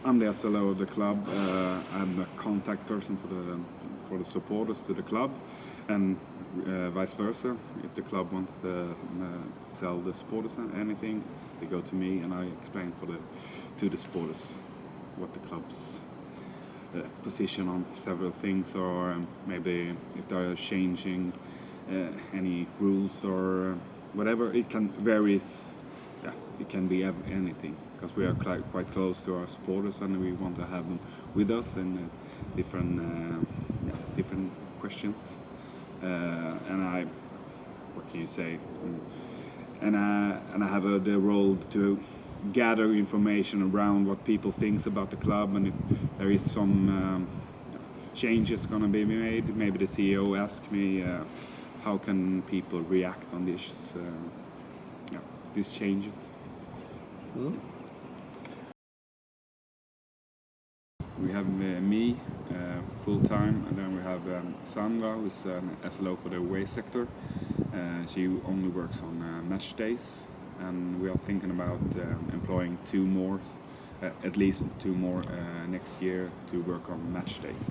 I'm the SLO of the club. I'm the contact person for the supporters to the club, and vice versa. If the club wants to tell the supporters anything, they go to me, and I explain to the supporters what the club's position on several things, or maybe if they are changing any rules or whatever. It can varies. Yeah, it can be anything, because we are quite close to our supporters, and we want to have them with us in different questions. And what can you say? And I have the role to gather information around what people think about the club, and if there is some changes going to be made, maybe the CEO asks me how can people react on these changes. We have me full time, and then we have Sandra, who's an SLO for the away sector. She only works on match days, and we are thinking about employing at least two more next year to work on match days,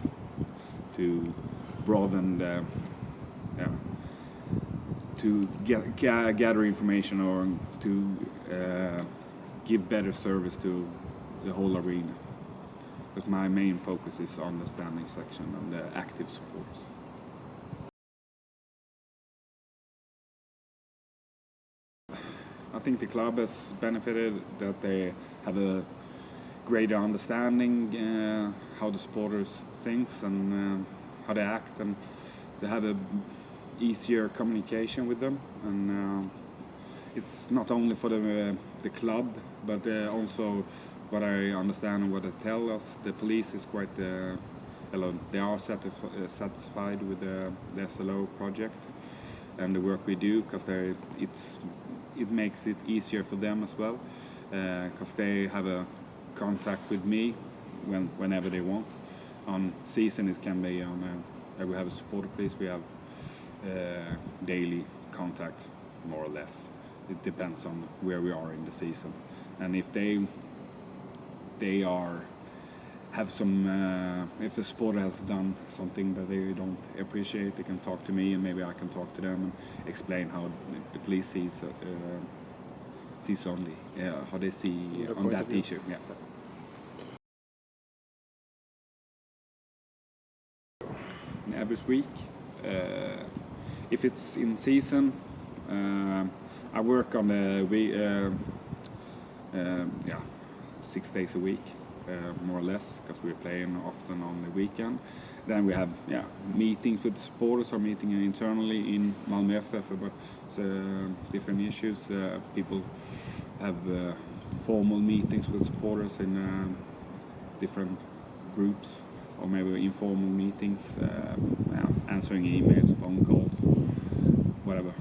to broaden to gather information, or to give better service to the whole arena. But my main focus is on the standing section and the active supporters. I think the club has benefited that they have a greater understanding how the supporters think and how they act, and they have a easier communication with them. And it's not only for the club, but also what I understand and what they tell us. The police is quite they are satisfied with the SLO project and the work we do, because it makes it easier for them as well, because they have a contact with me whenever they want. On season it can be we have a supporter police, we have daily contact, more or less. It depends on where we are in the season, and if if the supporter has done something that they don't appreciate, they can talk to me, and maybe I can talk to them and explain how the police sees only how they see on that issue. Yeah. An average week, if it's in season, I work on the 6 days a week, more or less, because we're playing often on the weekend. Then we have meetings with supporters, or meeting internally in Malmö FF about different issues. People have formal meetings with supporters in different groups, or maybe informal meetings, answering emails, phone calls, whatever.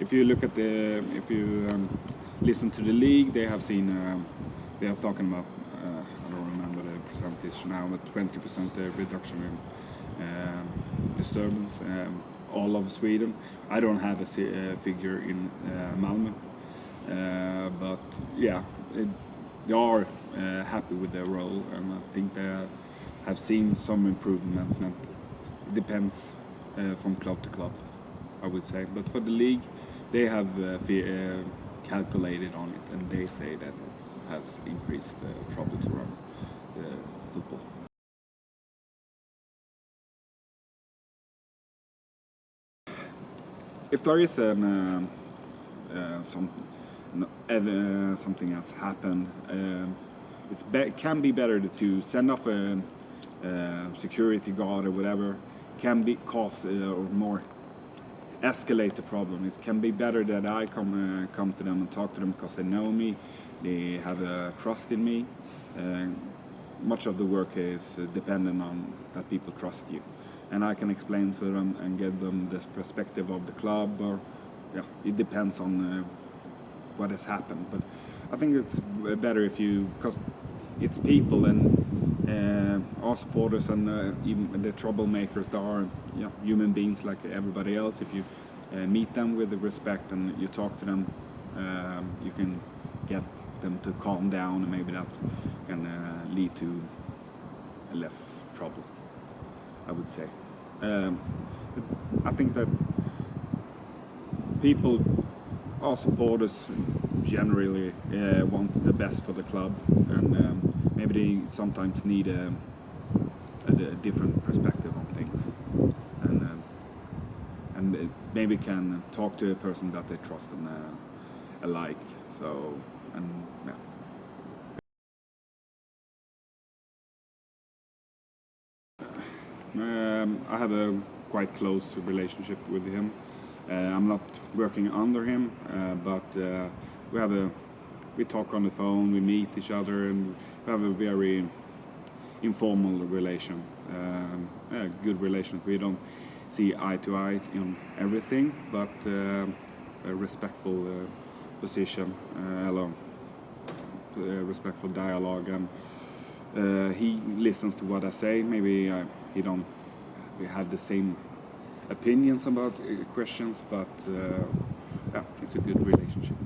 If you look at listen to the league, they have seen, they are talking about, I don't remember the percentage now, but 20% reduction in disturbance, all of Sweden. I don't have a figure in Malmö, but they are happy with their role, and I think they have seen some improvement. And it depends from club to club, I would say. But for the league, they have calculated on it, and they say that it has increased troubles around football. If there is something has happened, it can be better to send off a security guard or whatever. Can be cause or more escalate the problem. It can be better that I come to them and talk to them, because they know me, they have trust in me. Much of the work is dependent on that people trust you, and I can explain to them and give them this perspective of the club, or it depends on what has happened. But I think it's better if because it's people, and our supporters, and even the troublemakers, they are human beings like everybody else. If you meet them with respect and you talk to them, you can get them to calm down, and maybe that can lead to less trouble, I would say. I think that people, our supporters generally want the best for the club, and maybe they sometimes need a different perspective on things, and maybe can talk to a person that they trust and alike. So, and yeah. I have a quite close relationship with him. I'm not working under him, but we talk on the phone, we meet each other, and we have a very informal relation, a good relation. We don't see eye to eye in everything, but a respectful position, respectful dialogue, and he listens to what I say. Maybe we have the same opinions about questions, but yeah, it's a good relationship.